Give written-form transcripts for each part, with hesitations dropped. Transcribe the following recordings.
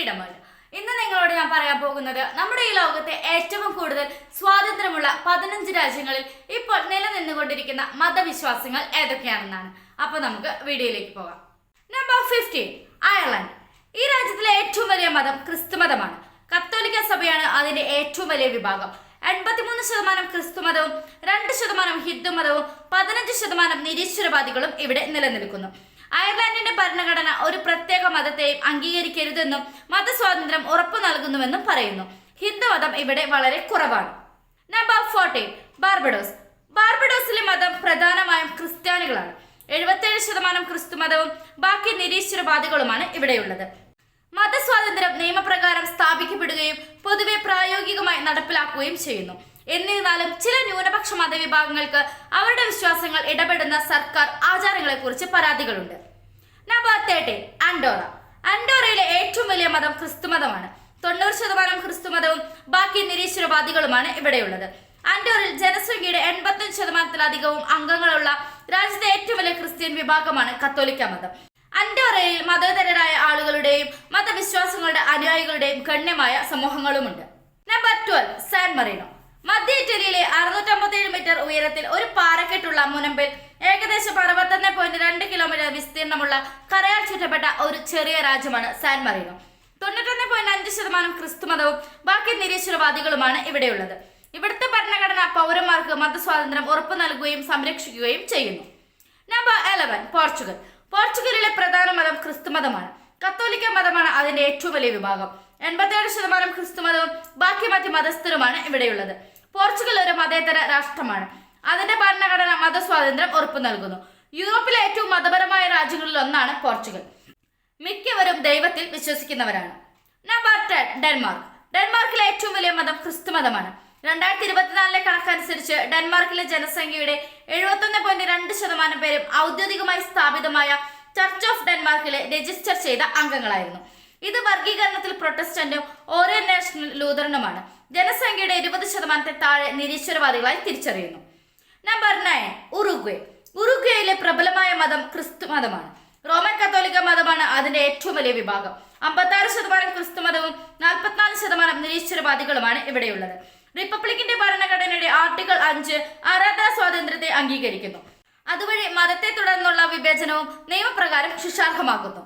Freedom world. ഇന്ന് നിങ്ങളോട് ഞാൻ പറയാൻ പോകുന്നത് നമ്മുടെ ഈ ലോകത്തെ ഏറ്റവും കൂടുതൽ സ്വാതന്ത്ര്യമുള്ള 15 രാജ്യങ്ങളിൽ ഇപ്പോൾ നിലനിന്നുകൊണ്ടിരിക്കുന്ന മതവിശ്വാസങ്ങൾ ഏതൊക്കെയാണെന്നാണ്. അപ്പോൾ നമുക്ക് വീഡിയോയിലേക്ക് പോകാം. Number 15, Ireland. ഈ രാജ്യത്തിലെ ഏറ്റവും വലിയ മതം ക്രിസ്തുമതമാണ്. കത്തോലിക്ക സഭയാണ് അതിന്റെ ഏറ്റവും വലിയ വിഭാഗം. 83% ക്രിസ്തുമതവും 2% ഹിന്ദു മതവും 15% നിരീശ്വരവാദികളും ഇവിടെ നിലനിൽക്കുന്നു. അയർലൻഡിന്റെ ഭരണഘടന ഒരു പ്രത്യേക മതത്തെയും അംഗീകരിക്കരുതെന്നും മതസ്വാതന്ത്ര്യം ഉറപ്പു നൽകുന്നുവെന്നും പറയുന്നു. ഹിന്ദുമതം ഇവിടെ വളരെ കുറവാണ്. Number 14, Barbados. ബാർബഡോസിലെ മതം പ്രധാനമായും ക്രിസ്ത്യാനികളാണ്. 77% ക്രിസ്തുമതവും ബാക്കി നിരീശ്വരവാദികളുമാണ് ഇവിടെയുള്ളത്. മതസ്വാതന്ത്ര്യം നിയമപ്രകാരം സ്ഥാപിക്കപ്പെടുകയും പൊതുവെ പ്രായോഗികമായി നടപ്പിലാക്കുകയും ചെയ്യുന്നു. എന്നിരുന്നാലും ചില ന്യൂനപക്ഷ മതവിഭാഗങ്ങൾക്ക് അവരുടെ വിശ്വാസങ്ങൾ ഇടപെടുന്ന സർക്കാർ ആചാരങ്ങളെക്കുറിച്ച് പരാതികളുണ്ട്. നമ്പർ 13, ആൻഡോറ. ആൻഡോറയിലെ ഏറ്റവും വലിയ മതം ക്രിസ്തുമതമാണ്. 90% ക്രിസ്തുമതവും ബാക്കി നിരീശ്വരവാദികളുമാണ് ഇവിടെയുള്ളത്. ആൻഡോറിൽ ജനസംഖ്യയുടെ 85%-ലധികവും അംഗങ്ങളുള്ള രാജ്യത്തെ ഏറ്റവും വലിയ ക്രിസ്ത്യൻ വിഭാഗമാണ് കത്തോലിക്ക മതം. ആൻഡോറയിൽ മതേതരരായ ആളുകളുടെയും മതവിശ്വാസങ്ങളുടെ അനുയായികളുടെയും ഗണ്യമായ സമൂഹങ്ങളുമുണ്ട്. Number 12, San Marino. മധ്യ ഇറ്റലിയിലെ 657 മീറ്റർ ഉയരത്തിൽ ഒരു പാറക്കെട്ടുള്ള മുനമ്പിൽ ഏകദേശം 61.2 കിലോമീറ്റർ വിസ്തീർണമുള്ള കരയാൽ ചുറ്റപ്പെട്ട ഒരു ചെറിയ രാജ്യമാണ് സാൻ മറീനോ. 91.5% ക്രിസ്തുമതവും ബാക്കി നിരീശ്വരവാദികളുമാണ് ഇവിടെയുള്ളത്. ഇവിടുത്തെ ഭരണഘടന പൗരന്മാർക്ക് മതസ്വാതന്ത്ര്യം ഉറപ്പു നൽകുകയും സംരക്ഷിക്കുകയും ചെയ്യുന്നു. Number 11, Portugal. പോർച്ചുഗലിലെ പ്രധാന മതം ക്രിസ്തുമതമാണ്. കത്തോലിക്ക മതമാണ് അതിന്റെ ഏറ്റവും വലിയ വിഭാഗം. 87% ക്രിസ്തുമതവും ബാക്കി മറ്റ് മതസ്ഥരുമാണ് ഇവിടെയുള്ളത്. പോർച്ചുഗൽ ഒരു മതേതര രാഷ്ട്രമാണ്. അതിന്റെ ഭരണഘടന മതസ്വാതന്ത്ര്യം ഉറപ്പു നൽകുന്നു. യൂറോപ്പിലെ ഏറ്റവും മതപരമായ രാജ്യങ്ങളിൽ ഒന്നാണ് പോർച്ചുഗൽ. മിക്കവരും ദൈവത്തിൽ വിശ്വസിക്കുന്നവരാണ്. Number 10, Denmark. ഡെൻമാർക്കിലെ ഏറ്റവും വലിയ മതം ക്രിസ്തുമതമാണ്. 2024 കണക്കനുസരിച്ച് ഡെൻമാർക്കിലെ ജനസംഖ്യയുടെ 71.2% പേരും ഔദ്യോഗികമായി സ്ഥാപിതമായ ചർച്ച് ഓഫ് ഡെൻമാർക്കിലെ രജിസ്റ്റർ ചെയ്ത അംഗങ്ങളായിരുന്നു. ഇത് വർഗീകരണത്തിൽ പ്രൊട്ടസ്റ്റന്റും ഓറിയന്റേഷണൽ ലൂതറനുമാണ്. ജനസംഖ്യയുടെ 20% താഴെ നിരീശ്വരവാദികളായി തിരിച്ചറിയുന്നു. Number 9, Uruguay. ഉറുഗ്വേയിലെ പ്രബലമായ മതം ക്രിസ്തുമതമാണ്. റോമൻ കത്തോലിക്ക മതമാണ് അതിന്റെ ഏറ്റവും വലിയ വിഭാഗം. 56% ക്രിസ്തുമതവും 44% നിരീശ്വരവാദികളുമാണ് ഇവിടെയുള്ളത്. റിപ്പബ്ലിക്കിന്റെ ഭരണഘടനയുടെ ആർട്ടിക്കിൾ 5 ആരാധനാ സ്വാതന്ത്ര്യത്തെ അംഗീകരിക്കുന്നു. അതുവഴി മതത്തെ തുടർന്നുള്ള വിവേചനവും നിയമപ്രകാരം ശിക്ഷാർഹമാക്കുന്നു.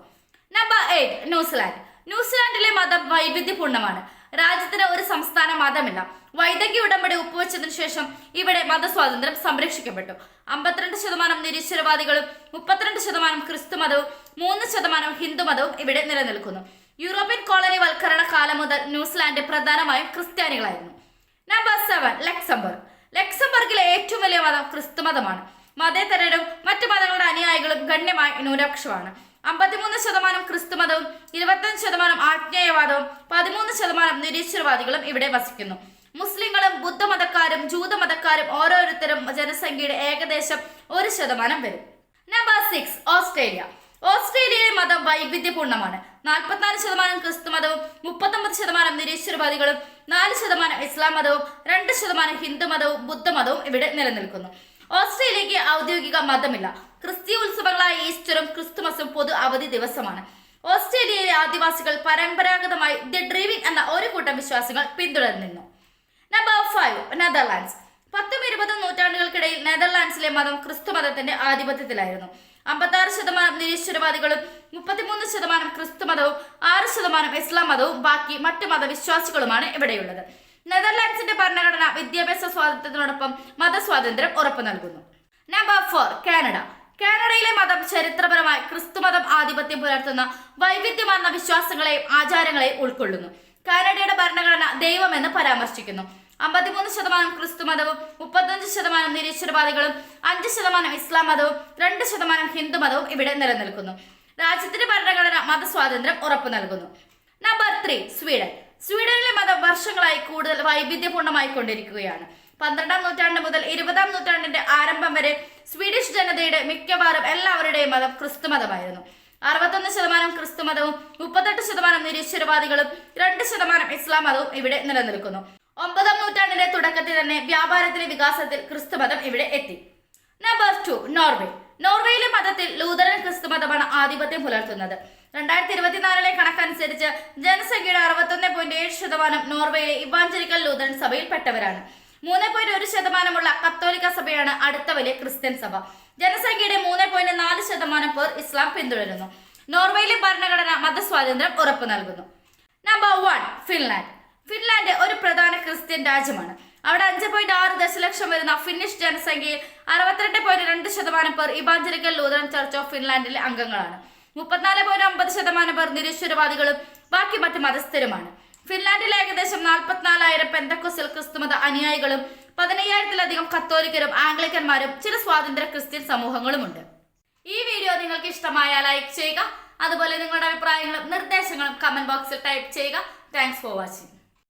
Number 8, New Zealand. ന്യൂസിലാൻഡിലെ മതം വൈവിധ്യപൂർണ്ണമാണ്. രാജ്യത്തിന് ഒരു സംസ്ഥാന മതമില്ല. വൈദഗ്ധ്യ ഉടമ്പടി ഒപ്പുവെച്ചതിനു ശേഷം ഇവിടെ മതസ്വാതന്ത്ര്യം സംരക്ഷിക്കപ്പെട്ടു. 52% നിരീശ്വരവാദികളും 32% ക്രിസ്തുമതവും 3% ഹിന്ദുമതവും ഇവിടെ നിലനിൽക്കുന്നു. യൂറോപ്യൻ കോളനി വൽക്കരണ കാലം മുതൽ ന്യൂസിലാൻഡ് പ്രധാനമായും ക്രിസ്ത്യാനികളായിരുന്നു. Number 7, Luxembourg. ലക്സംബർഗിലെ ഏറ്റവും വലിയ മതം ക്രിസ്തുമതമാണ്. മതേതരരും മറ്റു മതങ്ങളുടെ അനുയായികളും ഗണ്യമായി ന്യൂനപക്ഷമാണ്. 53% ക്രിസ്തുമതവും 25% ആജ്ഞേയവാദവും 13% നിരീശ്വരവാദികളും ഇവിടെ വസിക്കുന്നു. മുസ്ലിങ്ങളും ബുദ്ധമതക്കാരും ജൂതമതക്കാരും ഓരോരുത്തരും ജനസംഖ്യയുടെ ഏകദേശം 1% വരും. Number 6, Australia. ഓസ്ട്രേലിയയിലെ മതം വൈവിധ്യപൂർണ്ണമാണ്. 44% ക്രിസ്തുമതവും 39% നിരീശ്വരവാദികളും 4% ഇസ്ലാം മതവും 2% ഹിന്ദുമതവും ബുദ്ധമതവും ഇവിടെ നിലനിൽക്കുന്നു. ഓസ്ട്രേലിയക്ക് ഔദ്യോഗിക മതമില്ല. ക്രിസ്തീയ ഉത്സവങ്ങളായ ഈസ്റ്ററും ക്രിസ്തുമസും പൊതു അവധി ദിവസമാണ്. ഓസ്ട്രേലിയയിലെ ആദിവാസികൾ പരമ്പരാഗതമായി ദി ഡ്രീവിംഗ് എന്ന ഒരു കൂട്ടം വിശ്വാസങ്ങൾ പിന്തുടർന്നിരുന്നു. Number 5, Netherlands. 10ഉം 20ഉം നൂറ്റാണ്ടുകൾക്കിടയിൽ നെതർലാൻഡ്സിലെ മതം ക്രിസ്തുമതത്തിന്റെ ആധിപത്യത്തിലായിരുന്നു. 56% നിരീശ്വരവാദികളും 33% ക്രിസ്തുമതവും 6% ഇസ്ലാം മതവും ബാക്കി മറ്റു മതവിശ്വാസികളുമാണ് ഇവിടെയുള്ളത്. നെതർലാൻഡ്സിന്റെ ഭരണഘടന വിദ്യാഭ്യാസ സ്വാതന്ത്ര്യത്തിനോടൊപ്പം മതസ്വാതന്ത്ര്യം ഉറപ്പു നൽകുന്നു. Number 4, Canada. കാനഡയിലെ മതം ചരിത്രപരമായി ക്രിസ്തുമതം ആധിപത്യം പുലർത്തുന്ന വൈവിധ്യമാർന്ന വിശ്വാസങ്ങളെയും ആചാരങ്ങളെയും ഉൾക്കൊള്ളുന്നു. കാനഡയുടെ ഭരണഘടന ദൈവമെന്ന് പരാമർശിക്കുന്നു. 53% ക്രിസ്തുമതവും 35% നിരീശ്വരവാദികളും 5% ഇസ്ലാം മതവും 2% ഹിന്ദുമതവും ഇവിടെ നിലനിൽക്കുന്നു. രാജ്യത്തിന്റെ ഭരണഘടന മതസ്വാതന്ത്ര്യം ഉറപ്പു നൽകുന്നു. Number 3, Sweden. സ്വീഡനിലെ മതം വർഷങ്ങളായി കൂടുതൽ വൈവിധ്യപൂർണ്ണമായി കൊണ്ടിരിക്കുകയാണ്. 12ാം നൂറ്റാണ്ട് മുതൽ 20ാം നൂറ്റാണ്ടിന്റെ ആരംഭം വരെ സ്വീഡിഷ് ജനതയുടെ മിക്കവാറും എല്ലാവരുടെയും മതം ക്രിസ്തുമതമായിരുന്നു. 61% ക്രിസ്തുമതവും 38% നിരീശ്വരവാദികളും 2% ഇസ്ലാം മതവും ഇവിടെ നിലനിൽക്കുന്നു. 9ാം നൂറ്റാണ്ടിന്റെ തുടക്കത്തിൽ തന്നെ വ്യാപാരത്തിലെ വികാസത്തിൽ ക്രിസ്തുമതം ഇവിടെ എത്തി. Number 2, Norway. നോർവേയിലെ മതത്തിൽ ലൂതറൻ ക്രിസ്തുമതമാണ് ആധിപത്യം പുലർത്തുന്നത്. 2024 കണക്കനുസരിച്ച് ജനസംഖ്യയുടെ 61.7% നോർവേയിലെ ഇവാഞ്ചലിക്കൽ ലൂതറൻ സഭയിൽപ്പെട്ടവരാണ്. 3.1% കത്തോലിക്ക സഭയാണ് അടുത്ത വലിയ ക്രിസ്ത്യൻ സഭ. ജനസംഖ്യയുടെ 3.4% പേർ ഇസ്ലാം പിന്തുടരുന്നു. നോർവേയിലെ ഭരണഘടന മതസ്വാതന്ത്ര്യം ഉറപ്പു നൽകുന്നു. Number 1, Finland. ഫിൻലാൻഡ് ഒരു പ്രധാന ക്രിസ്ത്യൻ രാജ്യമാണ്. അവിടെ 5.6 ദശലക്ഷം വരുന്ന ഫിന്നിഷ് ജനസംഖ്യയിൽ 62.2% പേർ ഇവാഞ്ചലിക്കൽ ലൂതറൻ ചർച്ച് ഓഫ് ഫിൻലാൻഡിലെ അംഗങ്ങളാണ്. 34.9% പേർ നിരീശ്വരവാദികളും ബാക്കി മറ്റ് മതസ്ഥരുമാണ്. ഫിൻലാൻഡിൽ ഏകദേശം 44,000 പെന്തക്കോസ്റ്റൽ ക്രിസ്തുമത അനുയായികളും 15,000-ലധികം കത്തോലിക്കരും ആംഗ്ലിക്കന്മാരും ചില സ്വാതന്ത്ര്യ ക്രിസ്ത്യൻ സമൂഹങ്ങളുമുണ്ട്. ഈ വീഡിയോ നിങ്ങൾക്ക് ഇഷ്ടമായാൽ ലൈക്ക് ചെയ്യുക. അതുപോലെ നിങ്ങളുടെ അഭിപ്രായങ്ങളും നിർദ്ദേശങ്ങളും കമന്റ് ബോക്സിൽ ടൈപ്പ് ചെയ്യുക. Thanks for watching.